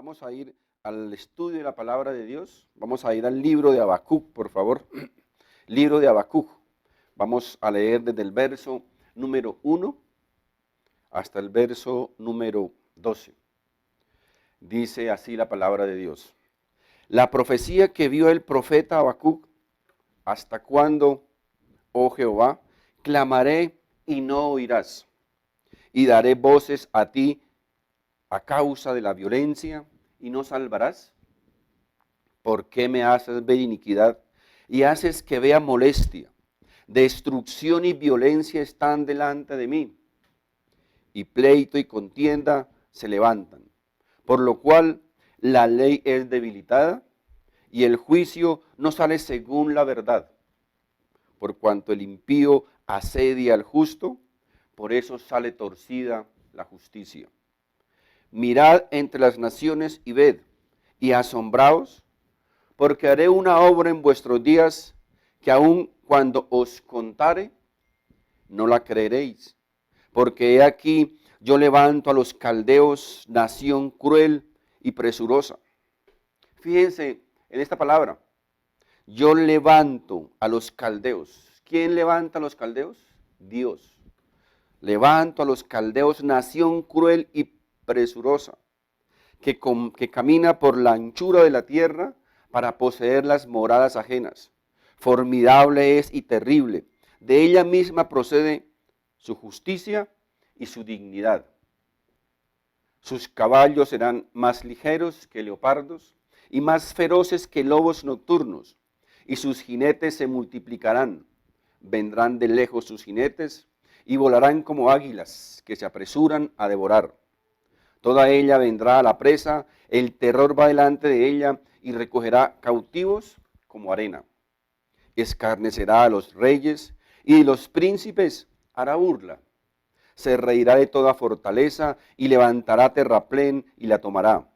Vamos a ir al estudio de la palabra de Dios. Vamos a ir al libro de Habacuc, por favor. Libro de Habacuc. Vamos a leer desde el verso número 1 hasta el verso número 12. Dice así la palabra de Dios. La profecía que vio el profeta Habacuc, ¿hasta cuándo, oh Jehová, clamaré y no oirás? Y daré voces a ti a causa de la violencia y no salvarás. ¿Por qué me haces ver iniquidad y haces que vea molestia? Destrucción y violencia están delante de mí, y pleito y contienda se levantan, por lo cual la ley es debilitada y el juicio no sale según la verdad. Por cuanto el impío asedia al justo, por eso sale torcida la justicia. Mirad entre las naciones y ved, y asombraos, porque haré una obra en vuestros días que aun cuando os contare, no la creeréis. Porque he aquí, yo levanto a los caldeos, nación cruel y presurosa. Fíjense en esta palabra. Yo levanto a los caldeos. ¿Quién levanta a los caldeos? Dios. Levanto a los caldeos, nación cruel y presurosa, que camina por la anchura de la tierra para poseer las moradas ajenas. Formidable es y terrible. De ella misma procede su justicia y su dignidad. Sus caballos serán más ligeros que leopardos y más feroces que lobos nocturnos, y sus jinetes se multiplicarán. Vendrán de lejos sus jinetes y volarán como águilas que se apresuran a devorar. Toda ella vendrá a la presa, el terror va delante de ella y recogerá cautivos como arena. Escarnecerá a los reyes y los príncipes hará burla. Se reirá de toda fortaleza y levantará terraplén y la tomará.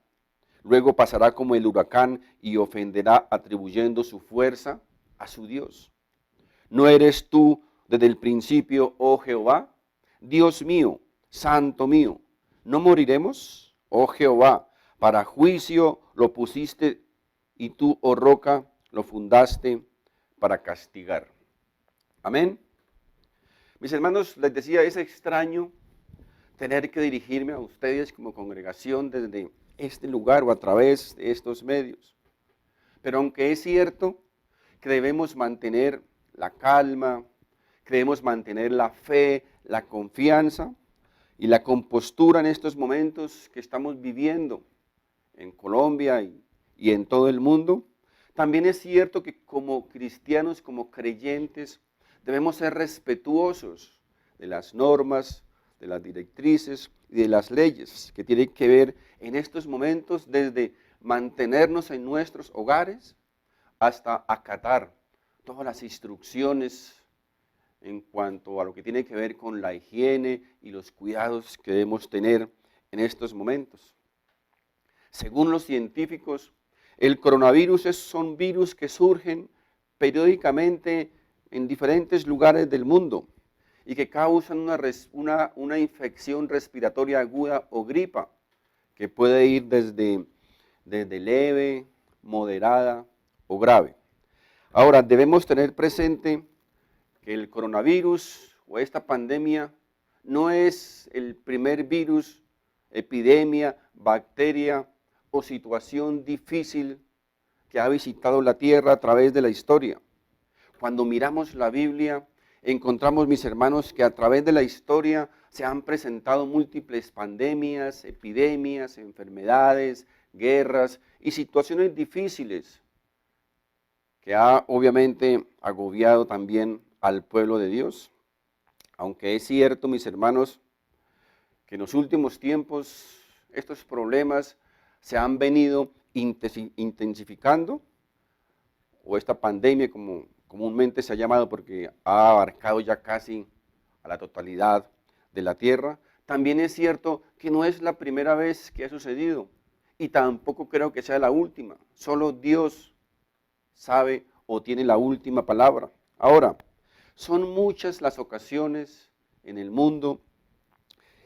Luego pasará como el huracán y ofenderá atribuyendo su fuerza a su Dios. ¿No eres tú desde el principio, oh Jehová? Dios mío, santo mío, ¿no moriremos? Oh Jehová, para juicio lo pusiste y tú, oh roca, lo fundaste para castigar. Amén. Mis hermanos, les decía, es extraño tener que dirigirme a ustedes como congregación desde este lugar o a través de estos medios. Pero aunque es cierto que debemos mantener la calma, que debemos mantener la fe, la confianza y la compostura en estos momentos que estamos viviendo en Colombia y en todo el mundo, también es cierto que como cristianos, como creyentes, debemos ser respetuosos de las normas, de las directrices y de las leyes que tienen que ver en estos momentos desde mantenernos en nuestros hogares hasta acatar todas las instrucciones en cuanto a lo que tiene que ver con la higiene y los cuidados que debemos tener en estos momentos. Según los científicos, el coronavirus son virus que surgen periódicamente en diferentes lugares del mundo y que causan una infección respiratoria aguda o gripa, que puede ir desde leve, moderada o grave. Ahora, debemos tener presente que el coronavirus o esta pandemia no es el primer virus, epidemia, bacteria o situación difícil que ha visitado la tierra a través de la historia. Cuando miramos la Biblia, encontramos, mis hermanos, que a través de la historia se han presentado múltiples pandemias, epidemias, enfermedades, guerras y situaciones difíciles que ha obviamente agobiado también al pueblo de Dios. Aunque es cierto, mis hermanos, que en los últimos tiempos estos problemas se han venido intensificando, o esta pandemia como comúnmente se ha llamado porque ha abarcado ya casi a la totalidad de la tierra, también es cierto que no es la primera vez que ha sucedido y tampoco creo que sea la última. Solo Dios sabe o tiene la última palabra. Ahora, son muchas las ocasiones en el mundo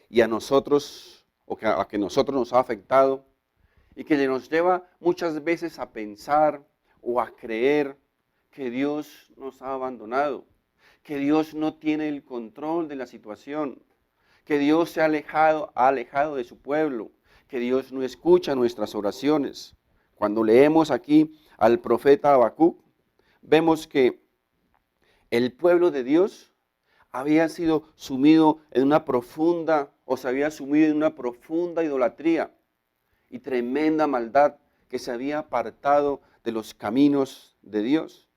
y a nosotros, o a que nosotros nos ha afectado, y que nos lleva muchas veces a pensar o a creer que Dios nos ha abandonado, que Dios no tiene el control de la situación, que Dios se ha alejado de su pueblo, que Dios no escucha nuestras oraciones. Cuando leemos aquí al profeta Habacuc, vemos que el pueblo de Dios había sido sumido en una profunda, o se había sumido en una profunda idolatría y tremenda maldad, que se había apartado de los caminos de Dios.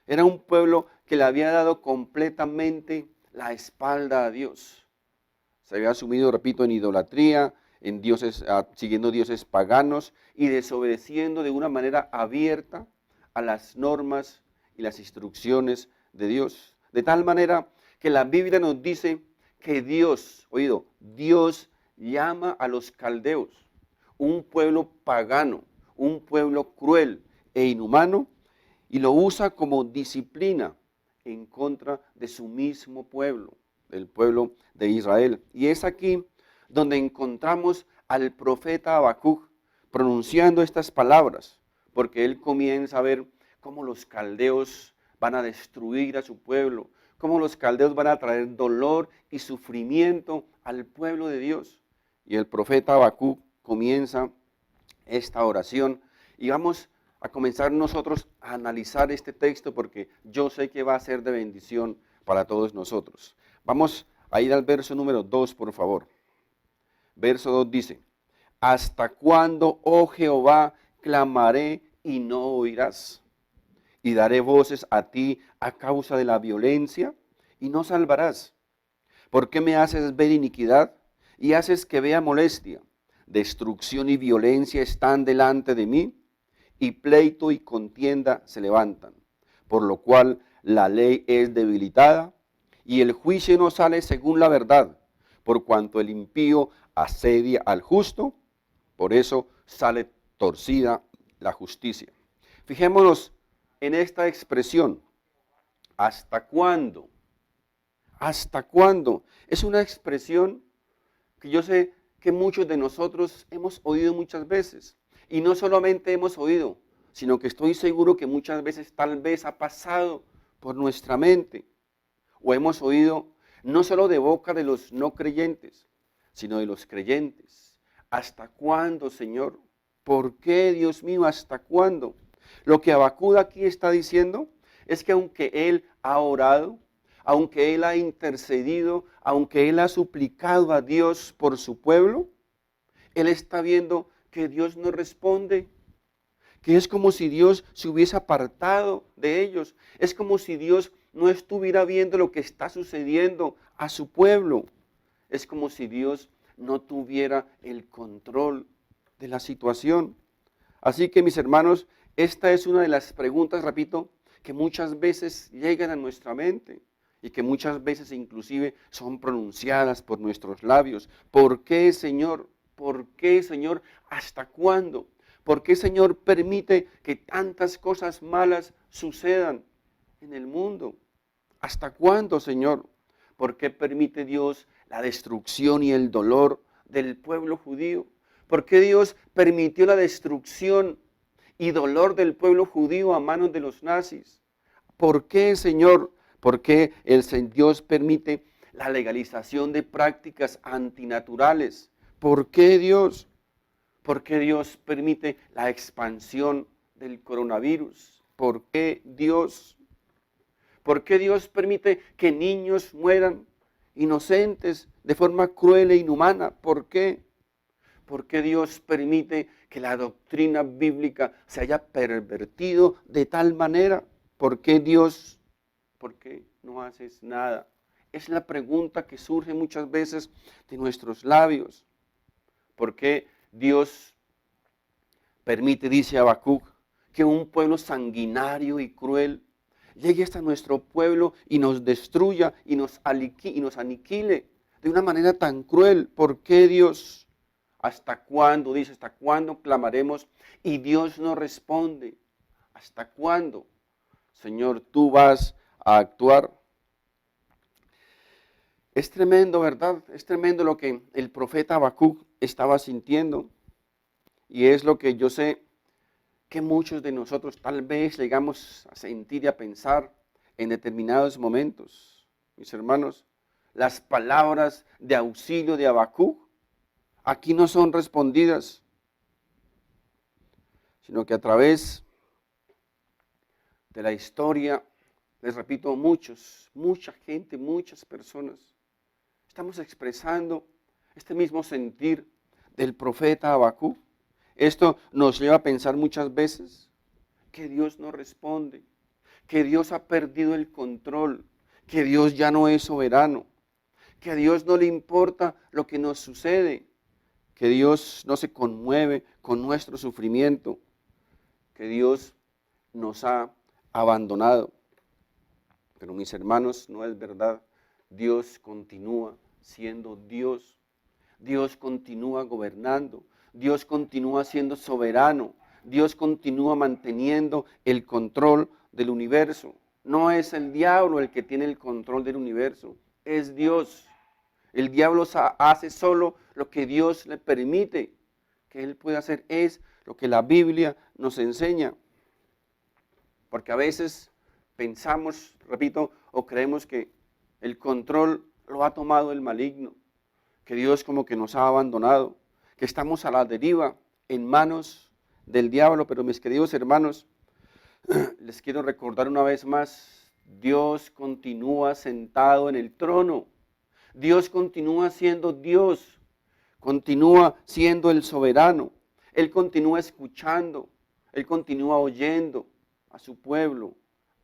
Era un pueblo que le había dado completamente la espalda a Dios. Se había sumido, repito, en idolatría, en dioses, siguiendo dioses paganos y desobedeciendo de una manera abierta a las normas y las instrucciones de Dios. De tal manera que la Biblia nos dice que Dios, oído, Dios llama a los caldeos, un pueblo pagano, un pueblo cruel e inhumano, y lo usa como disciplina en contra de su mismo pueblo, del pueblo de Israel. Y es aquí donde encontramos al profeta Habacuc pronunciando estas palabras, porque él comienza a ver cómo los caldeos van a destruir a su pueblo, cómo los caldeos van a traer dolor y sufrimiento al pueblo de Dios. Y el profeta Habacuc comienza esta oración y vamos a comenzar nosotros a analizar este texto porque yo sé que va a ser de bendición para todos nosotros. Vamos a ir al verso número 2, por favor. Verso 2 dice: ¿hasta cuándo, oh Jehová, clamaré y no oirás? Y daré voces a ti a causa de la violencia y no salvarás. ¿Por qué me haces ver iniquidad y haces que vea molestia? Destrucción y violencia están delante de mí, y pleito y contienda se levantan, por lo cual la ley es debilitada y el juicio no sale según la verdad, por cuanto el impío asedia al justo, por eso sale torcida la justicia. Fijémonos en esta expresión, ¿hasta cuándo? ¿Hasta cuándo? Es una expresión que yo sé que muchos de nosotros hemos oído muchas veces. Y no solamente hemos oído, sino que estoy seguro que muchas veces tal vez ha pasado por nuestra mente. O hemos oído no solo de boca de los no creyentes, sino de los creyentes. ¿Hasta cuándo, Señor? ¿Por qué, Dios mío, hasta cuándo? Lo que Habacuc aquí está diciendo es que aunque él ha orado, aunque él ha intercedido, aunque él ha suplicado a Dios por su pueblo, él está viendo que Dios no responde, que es como si Dios se hubiese apartado de ellos, es como si Dios no estuviera viendo lo que está sucediendo a su pueblo, es como si Dios no tuviera el control de la situación. Así que, mis hermanos, esta es una de las preguntas, repito, que muchas veces llegan a nuestra mente y que muchas veces inclusive son pronunciadas por nuestros labios. ¿Por qué, Señor? ¿Por qué, Señor? ¿Hasta cuándo? ¿Por qué, Señor, permite que tantas cosas malas sucedan en el mundo? ¿Hasta cuándo, Señor? ¿Por qué permite Dios la destrucción y el dolor del pueblo judío? ¿Por qué Dios permitió la destrucción y dolor del pueblo judío a manos de los nazis? ¿Por qué, Señor? ¿Por qué Dios permite la legalización de prácticas antinaturales? ¿Por qué Dios? ¿Por qué Dios permite la expansión del coronavirus? ¿Por qué Dios? ¿Por qué Dios permite que niños mueran inocentes de forma cruel e inhumana? ¿Por qué? ¿Por qué Dios permite que la doctrina bíblica se haya pervertido de tal manera? ¿Por qué Dios? ¿Por qué no haces nada? Es la pregunta que surge muchas veces de nuestros labios. ¿Por qué Dios permite, dice Habacuc, que un pueblo sanguinario y cruel llegue hasta nuestro pueblo y nos destruya y nos aniquile de una manera tan cruel? ¿Por qué, Dios? ¿Hasta cuándo? Dice, ¿hasta cuándo clamaremos y Dios no responde? ¿Hasta cuándo? Señor, tú vas a actuar. Es tremendo, ¿verdad? Es tremendo lo que el profeta Habacuc estaba sintiendo. Y es lo que yo sé que muchos de nosotros tal vez llegamos a sentir y a pensar en determinados momentos. Mis hermanos, las palabras de auxilio de Habacuc aquí no son respondidas, sino que a través de la historia, les repito, mucha gente, muchas personas, estamos expresando este mismo sentir del profeta Habacuc. Esto nos lleva a pensar muchas veces que Dios no responde, que Dios ha perdido el control, que Dios ya no es soberano, que a Dios no le importa lo que nos sucede, que Dios no se conmueve con nuestro sufrimiento, que Dios nos ha abandonado. Pero mis hermanos, no es verdad. Dios continúa siendo Dios. Dios continúa gobernando. Dios continúa siendo soberano. Dios continúa manteniendo el control del universo. No es el diablo el que tiene el control del universo, es Dios. El diablo hace solo lo que Dios le permite que él pueda hacer. Es lo que la Biblia nos enseña. Porque a veces pensamos, repito, o creemos que el control lo ha tomado el maligno, que Dios como que nos ha abandonado, que estamos a la deriva en manos del diablo. Pero mis queridos hermanos, les quiero recordar una vez más, Dios continúa sentado en el trono. Dios continúa siendo Dios, continúa siendo el soberano. Él continúa escuchando, Él continúa oyendo a su pueblo,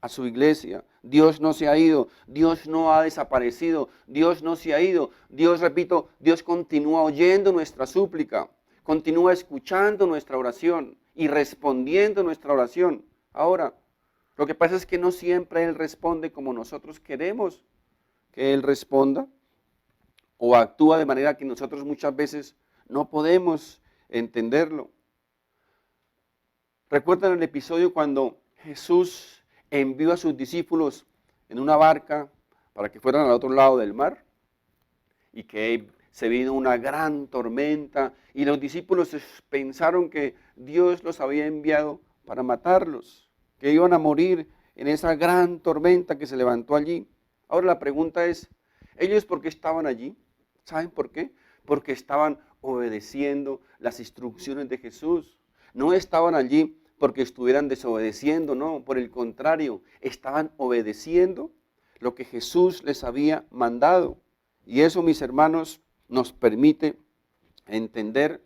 a su iglesia. Dios no se ha ido, Dios no ha desaparecido, Dios no se ha ido. Dios, repito, Dios continúa oyendo nuestra súplica, continúa escuchando nuestra oración y respondiendo nuestra oración. Ahora, lo que pasa es que no siempre Él responde como nosotros queremos que Él responda, o actúa de manera que nosotros muchas veces no podemos entenderlo. ¿Recuerdan el episodio cuando Jesús envió a sus discípulos en una barca para que fueran al otro lado del mar? Y que se vino una gran tormenta y los discípulos pensaron que Dios los había enviado para matarlos, que iban a morir en esa gran tormenta que se levantó allí. Ahora la pregunta es, ¿ellos por qué estaban allí? ¿Saben por qué? Porque estaban obedeciendo las instrucciones de Jesús. No estaban allí porque estuvieran desobedeciendo, no, por el contrario, estaban obedeciendo lo que Jesús les había mandado. Y eso, mis hermanos, nos permite entender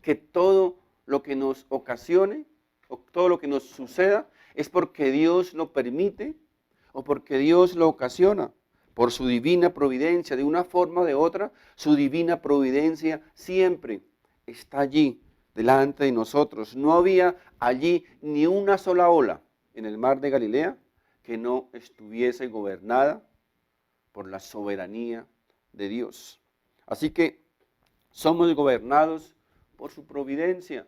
que todo lo que nos ocasione o todo lo que nos suceda es porque Dios lo permite o porque Dios lo ocasiona. Por su divina providencia, de una forma o de otra, su divina providencia siempre está allí, delante de nosotros. No había allí ni una sola ola en el mar de Galilea que no estuviese gobernada por la soberanía de Dios. Así que somos gobernados por su providencia.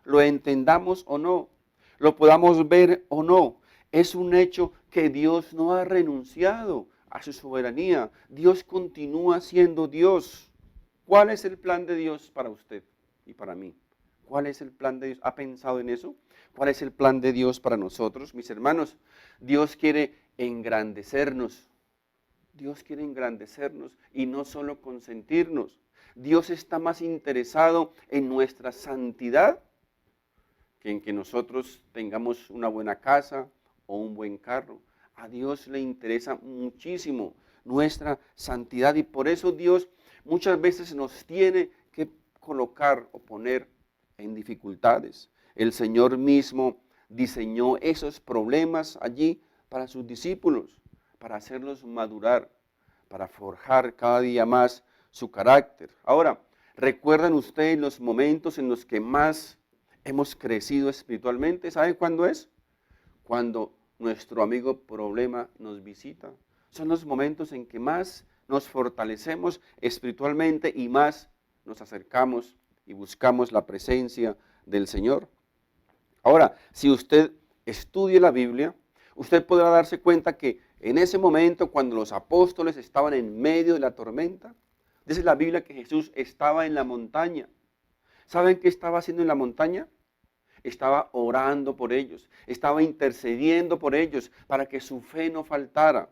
Lo entendamos o no, lo podamos ver o no, es un hecho que Dios no ha renunciado a su soberanía. Dios continúa siendo Dios. ¿Cuál es el plan de Dios para usted y para mí? ¿Cuál es el plan de Dios? ¿Ha pensado en eso? ¿Cuál es el plan de Dios para nosotros? Mis hermanos, Dios quiere engrandecernos. Dios quiere engrandecernos y no solo consentirnos. Dios está más interesado en nuestra santidad que en que nosotros tengamos una buena casa o un buen carro. A Dios le interesa muchísimo nuestra santidad y por eso Dios muchas veces nos tiene que colocar o poner en dificultades. El Señor mismo diseñó esos problemas allí para sus discípulos, para hacerlos madurar, para forjar cada día más su carácter. Ahora, ¿recuerdan ustedes los momentos en los que más hemos crecido espiritualmente? ¿Saben cuándo es? Cuando nuestro amigo problema nos visita. Son los momentos en que más nos fortalecemos espiritualmente y más nos acercamos y buscamos la presencia del Señor. Ahora, si usted estudia la Biblia, usted podrá darse cuenta que en ese momento, cuando los apóstoles estaban en medio de la tormenta, dice la Biblia que Jesús estaba en la montaña. ¿Saben qué estaba haciendo en la montaña? Estaba orando por ellos, estaba intercediendo por ellos para que su fe no faltara,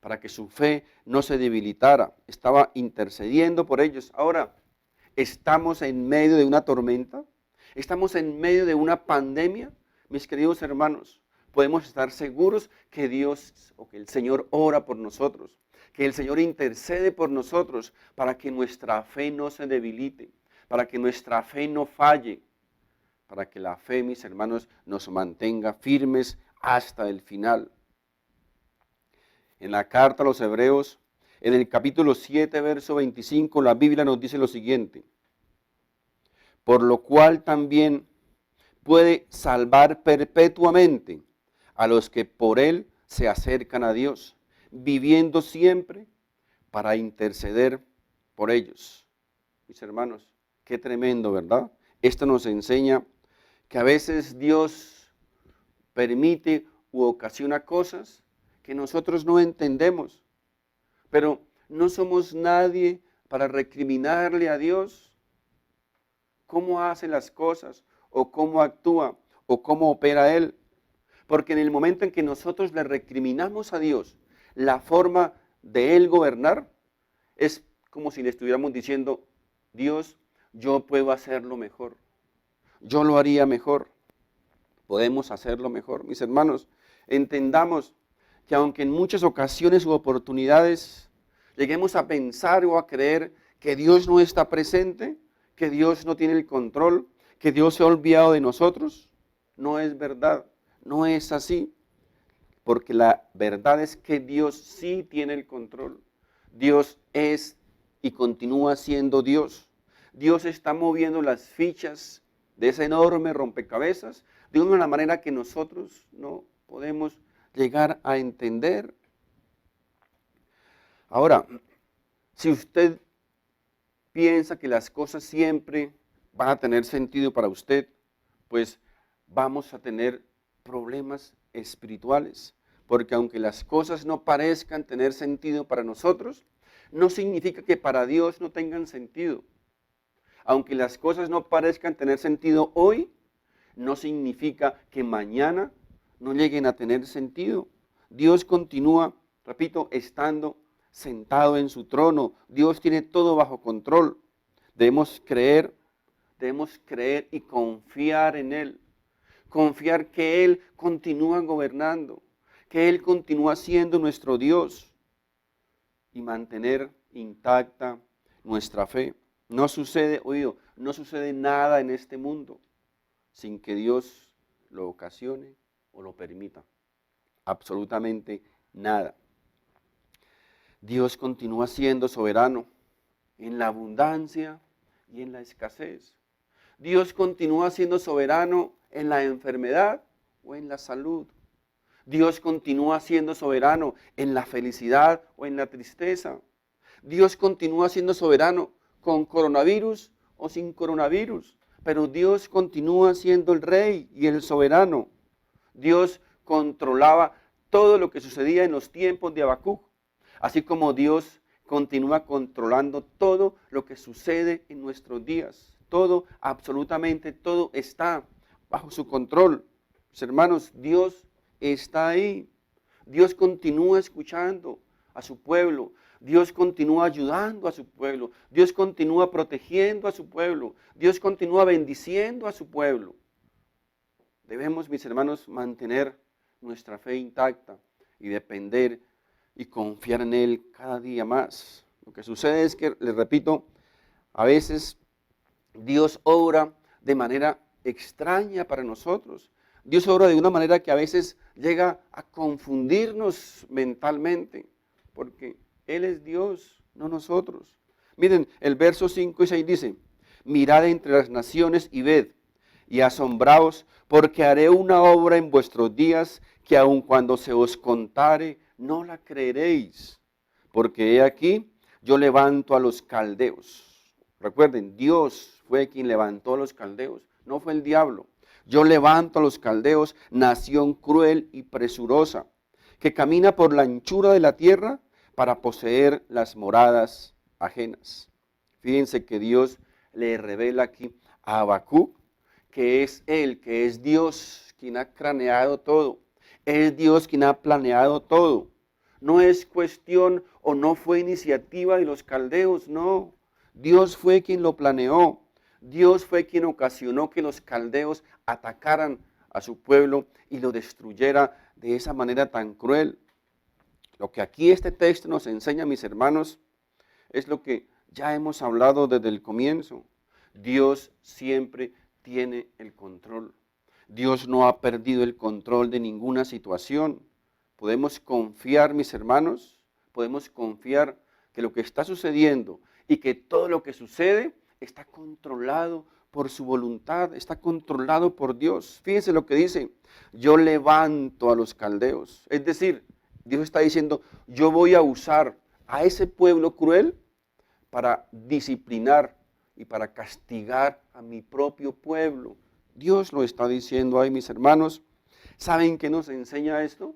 para que su fe no se debilitara. Estaba intercediendo por ellos. Ahora, estamos en medio de una tormenta, estamos en medio de una pandemia, mis queridos hermanos. Podemos estar seguros que Dios o que el Señor ora por nosotros, que el Señor intercede por nosotros para que nuestra fe no se debilite, para que nuestra fe no falle, para que la fe, mis hermanos, nos mantenga firmes hasta el final. En la carta a los Hebreos, en el capítulo 7, verso 25, la Biblia nos dice lo siguiente: por lo cual también puede salvar perpetuamente a los que por él se acercan a Dios, viviendo siempre para interceder por ellos. Mis hermanos, qué tremendo, ¿verdad? Esto nos enseña que a veces Dios permite u ocasiona cosas que nosotros no entendemos, pero no somos nadie para recriminarle a Dios cómo hace las cosas o cómo actúa o cómo opera Él. Porque en el momento en que nosotros le recriminamos a Dios la forma de Él gobernar, es como si le estuviéramos diciendo: Dios, yo puedo hacerlo mejor, yo lo haría mejor, podemos hacerlo mejor. Mis hermanos, entendamos que aunque en muchas ocasiones u oportunidades lleguemos a pensar o a creer que Dios no está presente, que Dios no tiene el control, que Dios se ha olvidado de nosotros, no es verdad, no es así, porque la verdad es que Dios sí tiene el control. Dios es y continúa siendo Dios. Dios está moviendo las fichas de ese enorme rompecabezas de una manera que nosotros no podemos llegar a entender. Ahora, si usted piensa que las cosas siempre van a tener sentido para usted, pues vamos a tener problemas espirituales, porque aunque las cosas no parezcan tener sentido para nosotros, no significa que para Dios no tengan sentido. Aunque las cosas no parezcan tener sentido hoy, no significa que mañana no lleguen a tener sentido. Dios continúa, repito, estando sentado en su trono. Dios tiene todo bajo control. Debemos creer y confiar en Él. Confiar que Él continúa gobernando, que Él continúa siendo nuestro Dios y mantener intacta nuestra fe. No sucede nada en este mundo sin que Dios lo ocasione o lo permita. Absolutamente nada. Dios continúa siendo soberano en la abundancia y en la escasez. Dios continúa siendo soberano en la enfermedad o en la salud. Dios continúa siendo soberano en la felicidad o en la tristeza. Dios continúa siendo soberano con coronavirus o sin coronavirus. Pero Dios continúa siendo el rey y el soberano. Dios controlaba todo lo que sucedía en los tiempos de Habacuc, así como Dios continúa controlando todo lo que sucede en nuestros días. Todo, absolutamente todo está bajo su control. Mis hermanos, Dios está ahí. Dios continúa escuchando a su pueblo. Dios continúa ayudando a su pueblo. Dios continúa protegiendo a su pueblo. Dios continúa bendiciendo a su pueblo. Debemos, mis hermanos, mantener nuestra fe intacta y depender y confiar en Él cada día más. Lo que sucede es que, les repito, a veces Dios obra de manera extraña para nosotros. Dios obra de una manera que a veces llega a confundirnos mentalmente, porque Él es Dios, no nosotros. Miren, el verso 5 y 6 dice: mirad entre las naciones y ved, y asombraos, porque haré una obra en vuestros días que aun cuando se os contare, no la creeréis. Porque he aquí, yo levanto a los caldeos. Recuerden, Dios fue quien levantó a los caldeos, no fue el diablo. Yo levanto a los caldeos, nación cruel y presurosa, que camina por la anchura de la tierra para poseer las moradas ajenas. Fíjense que Dios le revela aquí a Habacuc, que es Él, que es Dios quien ha craneado todo. Es Dios quien ha planeado todo. No es cuestión o no fue iniciativa de los caldeos, no. Dios fue quien lo planeó. Dios fue quien ocasionó que los caldeos atacaran a su pueblo y lo destruyera de esa manera tan cruel. Lo que aquí este texto nos enseña, mis hermanos, es lo que ya hemos hablado desde el comienzo. Dios siempre tiene el control. Dios no ha perdido el control de ninguna situación. Podemos confiar, mis hermanos, podemos confiar que lo que está sucediendo y que todo lo que sucede está controlado por su voluntad, está controlado por Dios. Fíjense lo que dice, yo levanto a los caldeos. Es decir, Dios está diciendo, yo voy a usar a ese pueblo cruel para disciplinar y para castigar a mi propio pueblo. Dios lo está diciendo ahí, mis hermanos. ¿Saben qué nos enseña esto?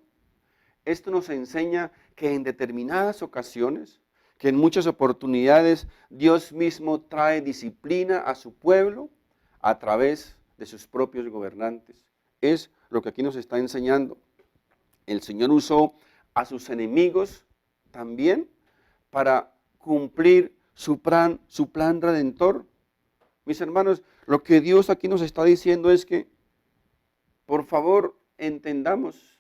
Esto nos enseña que en determinadas ocasiones, que en muchas oportunidades, Dios mismo trae disciplina a su pueblo a través de sus propios gobernantes. Es lo que aquí nos está enseñando. El Señor usó a sus enemigos también para cumplir su plan redentor. Mis hermanos, lo que Dios aquí nos está diciendo es que, por favor, entendamos,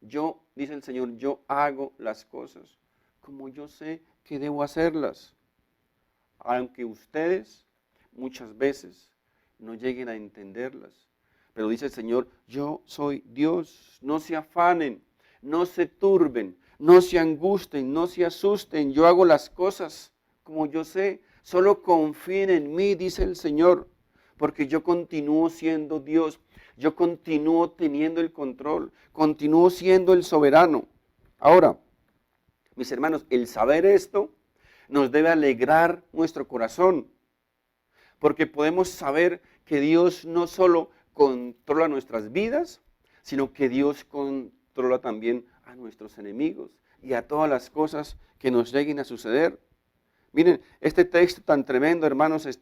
dice el Señor, yo hago las cosas como yo sé que debo hacerlas, aunque ustedes muchas veces no lleguen a entenderlas. Pero dice el Señor, yo soy Dios, no se afanen, no se turben, no se angustien, no se asusten, yo hago las cosas como yo sé, solo confíen en mí, dice el Señor, porque yo continúo siendo Dios, yo continúo teniendo el control, continúo siendo el soberano. Ahora, mis hermanos, el saber esto nos debe alegrar nuestro corazón, porque podemos saber que Dios no solo controla nuestras vidas, sino que Dios controla también a nuestros enemigos y a todas las cosas que nos lleguen a suceder. Miren, este texto tan tremendo, hermanos, es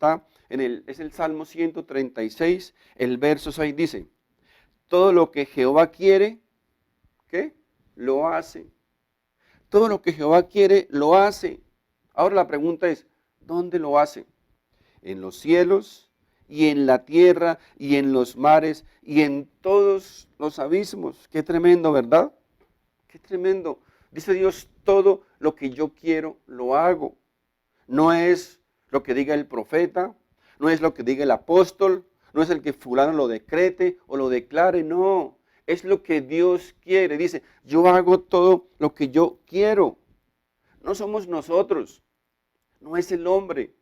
el Salmo 136, el verso 6 dice, todo lo que Jehová quiere, ¿qué? Lo hace. Todo lo que Jehová quiere, lo hace. Ahora la pregunta es, ¿dónde lo hace? En los cielos y en la tierra y en los mares y en todos los abismos. Qué tremendo, ¿verdad? Qué tremendo. Dice Dios, todo lo que yo quiero, lo hago. No es lo que diga el profeta, no es lo que diga el apóstol, no es el que fulano lo decrete o lo declare, no. Es lo que Dios quiere. Dice, yo hago todo lo que yo quiero. No somos nosotros, no es el hombre.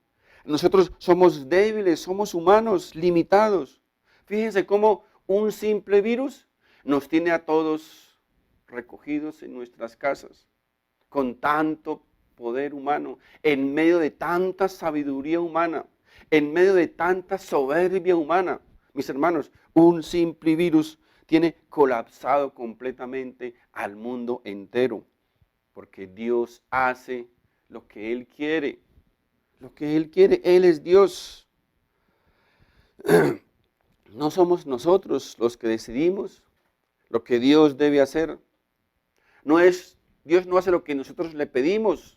Nosotros somos débiles, somos humanos, limitados. Fíjense cómo un simple virus nos tiene a todos recogidos en nuestras casas, con tanto poder humano, en medio de tanta sabiduría humana, en medio de tanta soberbia humana. Mis hermanos, un simple virus tiene colapsado completamente al mundo entero, porque Dios hace lo que Él quiere. Lo que Él quiere, Él es Dios. No somos nosotros los que decidimos lo que Dios debe hacer. Dios no hace lo que nosotros le pedimos,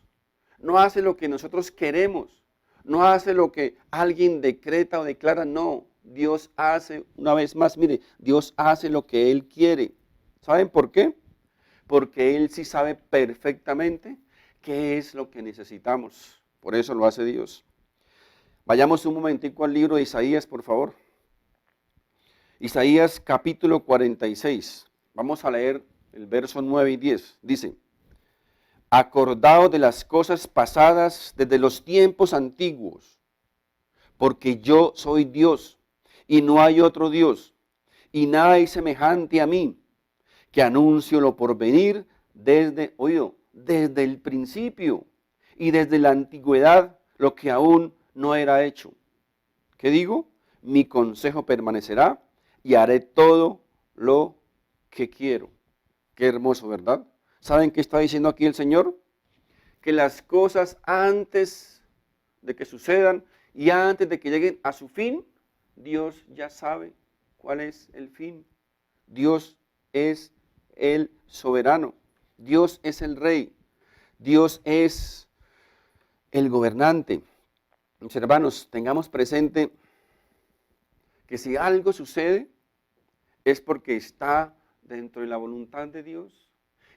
no hace lo que nosotros queremos, no hace lo que alguien decreta o declara, no. Dios hace, una vez más, mire, Dios hace lo que Él quiere. ¿Saben por qué? Porque Él sí sabe perfectamente qué es lo que necesitamos. Por eso lo hace Dios. Vayamos un momentico al libro de Isaías, por favor. Isaías capítulo 46. Vamos a leer el verso 9 y 10. Dice, acordaos de las cosas pasadas desde los tiempos antiguos, porque yo soy Dios y no hay otro Dios, y nada hay semejante a mí, que anuncio lo porvenir desde el principio y desde la antigüedad lo que aún no era hecho. ¿Qué digo? Mi consejo permanecerá y haré todo lo que quiero. Qué hermoso, ¿verdad? ¿Saben qué está diciendo aquí el Señor? Que las cosas antes de que sucedan y antes de que lleguen a su fin, Dios ya sabe cuál es el fin. Dios es el soberano. Dios es el rey. Dios es el gobernante. Mis hermanos, tengamos presente que si algo sucede es porque está dentro de la voluntad de Dios.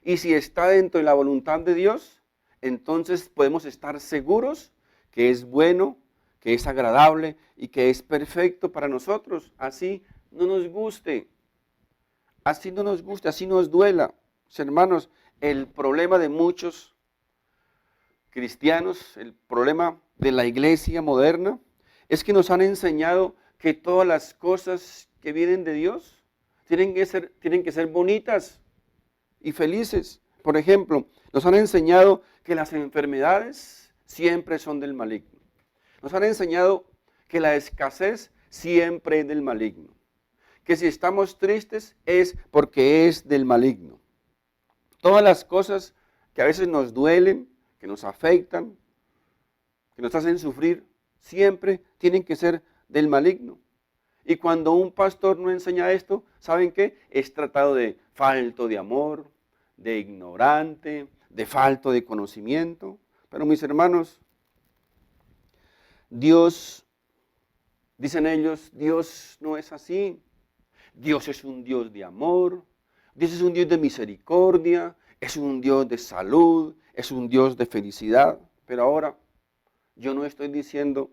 Y si está dentro de la voluntad de Dios, entonces podemos estar seguros que es bueno, que es agradable y que es perfecto para nosotros. Así no nos guste, así no nos guste, así nos duela. Mis hermanos, el problema de muchos cristianos, el problema de la iglesia moderna, es que nos han enseñado que todas las cosas que vienen de Dios tienen que ser bonitas y felices. Por ejemplo, nos han enseñado que las enfermedades siempre son del maligno. Nos han enseñado que la escasez siempre es del maligno. Que si estamos tristes es porque es del maligno. Todas las cosas que a veces nos duelen, que nos afectan, que nos hacen sufrir, siempre tienen que ser del maligno. Y cuando un pastor no enseña esto, ¿saben qué? Es tratado de falto de amor, de ignorante, de falto de conocimiento. Pero mis hermanos, Dios, dicen ellos, Dios no es así. Dios es un Dios de amor, Dios es un Dios de misericordia, es un Dios de salud, es un Dios de felicidad. Pero ahora, yo no estoy diciendo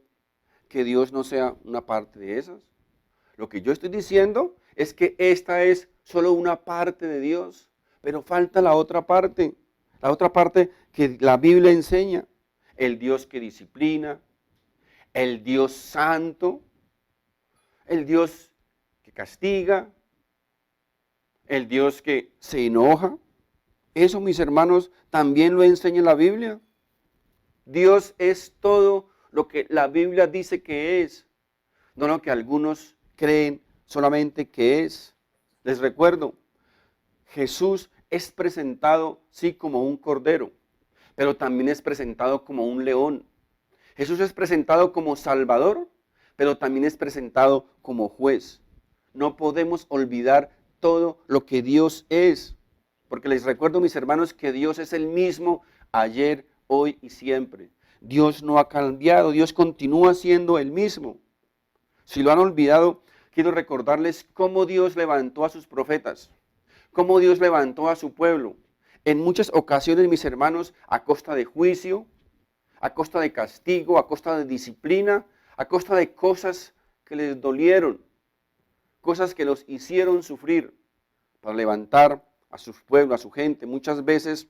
que Dios no sea una parte de esas. Lo que yo estoy diciendo es que esta es solo una parte de Dios, pero falta la otra parte que la Biblia enseña, el Dios que disciplina, el Dios santo, el Dios que castiga, el Dios que se enoja. Eso, mis hermanos, también lo enseña la Biblia. Dios es todo lo que la Biblia dice que es, no lo que algunos creen solamente que es. Les recuerdo, Jesús es presentado, sí, como un cordero, pero también es presentado como un león. Jesús es presentado como Salvador, pero también es presentado como juez. No podemos olvidar todo lo que Dios es, porque les recuerdo, mis hermanos, que Dios es el mismo ayer, hoy y siempre. Dios no ha cambiado, Dios continúa siendo el mismo. Si lo han olvidado, quiero recordarles cómo Dios levantó a sus profetas, cómo Dios levantó a su pueblo. En muchas ocasiones, mis hermanos, a costa de juicio, a costa de castigo, a costa de disciplina, a costa de cosas que les dolieron, cosas que los hicieron sufrir, para levantar a su pueblo, a su gente. Muchas veces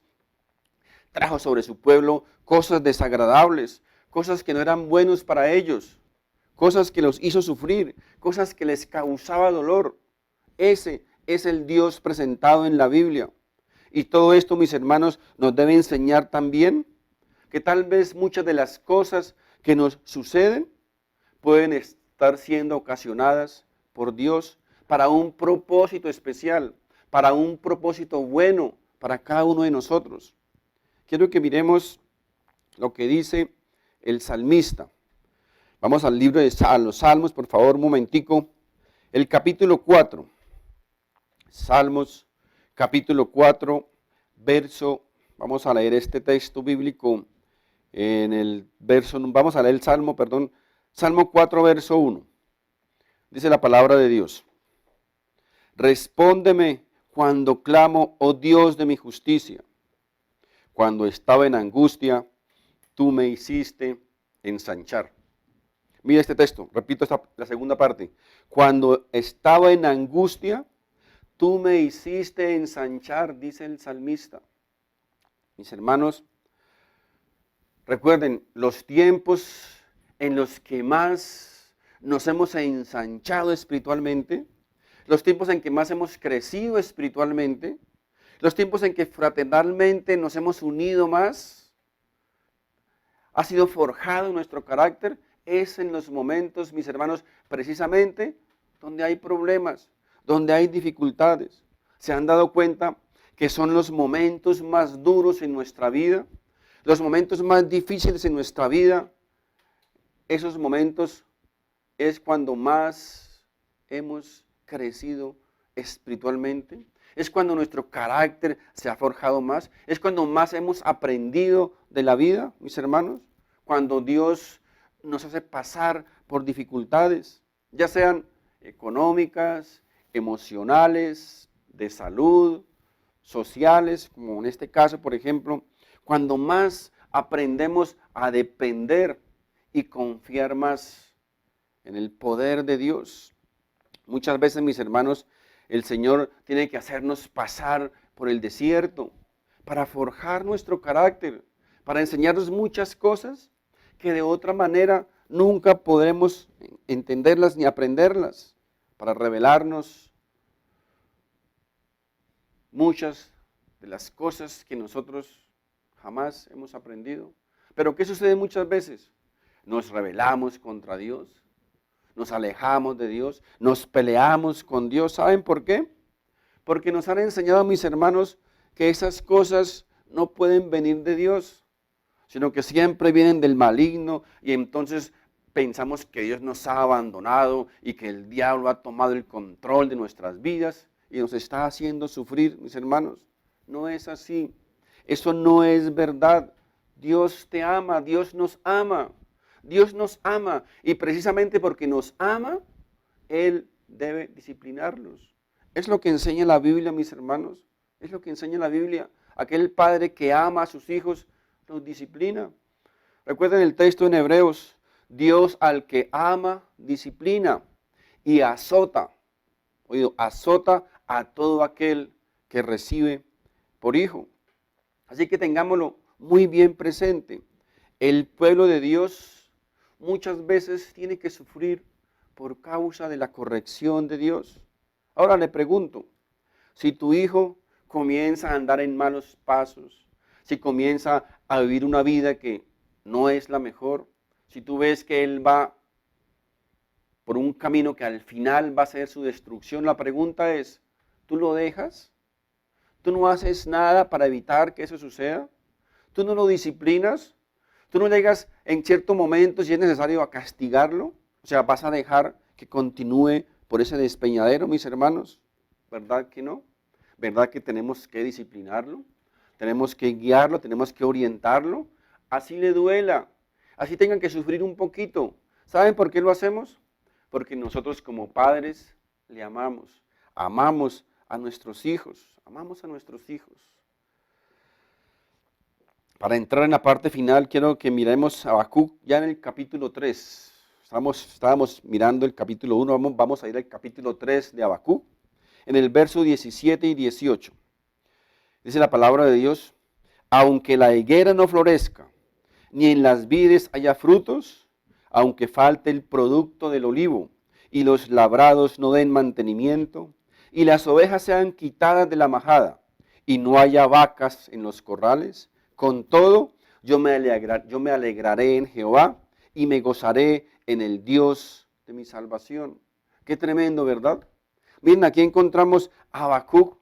trajo sobre su pueblo cosas desagradables, cosas que no eran buenos para ellos, cosas que los hizo sufrir, cosas que les causaba dolor. Ese es el Dios presentado en la Biblia. Y todo esto, mis hermanos, nos debe enseñar también que tal vez muchas de las cosas que nos suceden pueden estar siendo ocasionadas por Dios para un propósito especial, para un propósito bueno para cada uno de nosotros. Quiero que miremos lo que dice el salmista. Vamos al libro de los Salmos, por favor, un momentico. El capítulo 4. Salmos, capítulo 4, vamos a leer este texto bíblico en el verso, vamos a leer el Salmo, Salmo 4, verso 1. Dice la palabra de Dios. Respóndeme cuando clamo, oh Dios de mi justicia. Cuando estaba en angustia, tú me hiciste ensanchar. Mira este texto, repito la segunda parte. Cuando estaba en angustia, tú me hiciste ensanchar, dice el salmista. Mis hermanos, recuerden, los tiempos en los que más nos hemos ensanchado espiritualmente, los tiempos en que más hemos crecido espiritualmente, los tiempos en que fraternalmente nos hemos unido más, ha sido forjado nuestro carácter, es en los momentos, mis hermanos, precisamente donde hay problemas, donde hay dificultades. ¿Se han dado cuenta que son los momentos más duros en nuestra vida? Los momentos más difíciles en nuestra vida, esos momentos es cuando más hemos crecido espiritualmente. Es cuando nuestro carácter se ha forjado más. Es cuando más hemos aprendido de la vida, mis hermanos. Cuando Dios nos hace pasar por dificultades, ya sean económicas, emocionales, de salud, sociales, como en este caso, por ejemplo, cuando más aprendemos a depender y confiar más en el poder de Dios. Muchas veces, mis hermanos, el Señor tiene que hacernos pasar por el desierto para forjar nuestro carácter, para enseñarnos muchas cosas que de otra manera nunca podremos entenderlas ni aprenderlas, para revelarnos muchas de las cosas que nosotros jamás hemos aprendido. Pero ¿qué sucede muchas veces? Nos rebelamos contra Dios, nos alejamos de Dios, nos peleamos con Dios. ¿Saben por qué? Porque nos han enseñado, mis hermanos, que esas cosas no pueden venir de Dios, sino que siempre vienen del maligno, y entonces pensamos que Dios nos ha abandonado y que el diablo ha tomado el control de nuestras vidas y nos está haciendo sufrir, mis hermanos. No es así. Eso no es verdad. Dios te ama, Dios nos ama. Dios nos ama, y precisamente porque nos ama, Él debe disciplinarlos. Es lo que enseña la Biblia, mis hermanos. Es lo que enseña la Biblia. Aquel padre que ama a sus hijos los disciplina. Recuerden el texto en Hebreos. Dios al que ama, disciplina y azota. Oído, azota a todo aquel que recibe por hijo. Así que tengámoslo muy bien presente. El pueblo de Dios muchas veces tiene que sufrir por causa de la corrección de Dios. Ahora le pregunto, si tu hijo comienza a andar en malos pasos, si comienza a vivir una vida que no es la mejor, si tú ves que él va por un camino que al final va a ser su destrucción, la pregunta es, ¿tú lo dejas? ¿Tú no haces nada para evitar que eso suceda? ¿Tú no lo disciplinas? ¿Tú no llegas en cierto momento, si es necesario, a castigarlo? O sea, ¿vas a dejar que continúe por ese despeñadero, mis hermanos? ¿Verdad que no? ¿Verdad que tenemos que disciplinarlo? Tenemos que guiarlo, tenemos que orientarlo. Así le duela, así tengan que sufrir un poquito. ¿Saben por qué lo hacemos? Porque nosotros como padres le amamos. Amamos a nuestros hijos, amamos a nuestros hijos. Para entrar en la parte final, quiero que miremos a Habacuc ya en el capítulo 3. Estábamos mirando el capítulo 1, vamos a ir al capítulo 3 de Habacuc, en el verso 17 y 18. Dice la palabra de Dios, aunque la higuera no florezca, ni en las vides haya frutos, aunque falte el producto del olivo, y los labrados no den mantenimiento, y las ovejas sean quitadas de la majada, y no haya vacas en los corrales, con todo yo me alegraré en Jehová, y me gozaré en el Dios de mi salvación. Qué tremendo, ¿verdad? Miren, aquí encontramos a Habacuc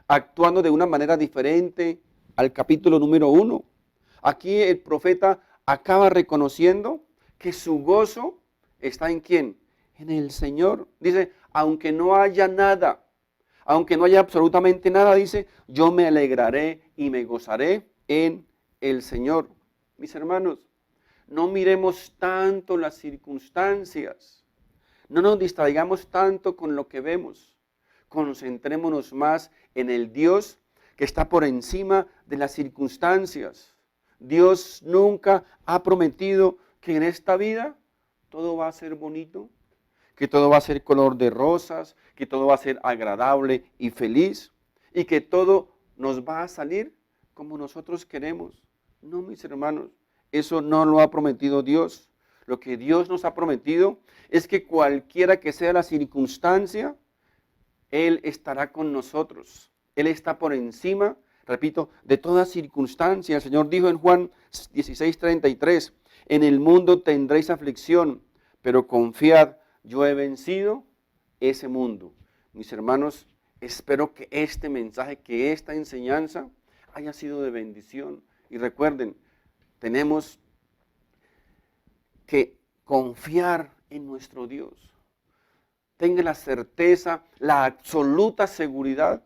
actuando de una manera diferente al capítulo número 1. Aquí el profeta acaba reconociendo que su gozo está ¿en quién? En el Señor. Dice, aunque no haya nada, aunque no haya absolutamente nada, dice, yo me alegraré y me gozaré en el Señor. Mis hermanos, no miremos tanto las circunstancias, no nos distraigamos tanto con lo que vemos, concentrémonos más en el Dios que está por encima de las circunstancias. Dios nunca ha prometido que en esta vida todo va a ser bonito, que todo va a ser color de rosas, que todo va a ser agradable y feliz, y que todo nos va a salir como nosotros queremos. No, mis hermanos, eso no lo ha prometido Dios. Lo que Dios nos ha prometido es que cualquiera que sea la circunstancia, Él estará con nosotros. Él está por encima, repito, de toda circunstancia. El Señor dijo en Juan 16:33, en el mundo tendréis aflicción, pero confiad, yo he vencido ese mundo. Mis hermanos, espero que este mensaje, que esta enseñanza haya sido de bendición. Y recuerden, tenemos que confiar en nuestro Dios. Tenga la certeza, la absoluta seguridad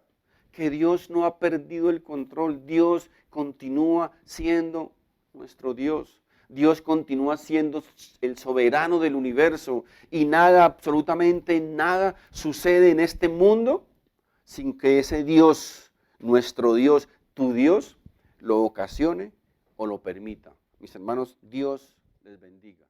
que Dios no ha perdido el control. Dios continúa siendo nuestro Dios. Dios continúa siendo el soberano del universo y nada, absolutamente nada sucede en este mundo sin que ese Dios, nuestro Dios, tu Dios, lo ocasione o lo permita. Mis hermanos, Dios les bendiga.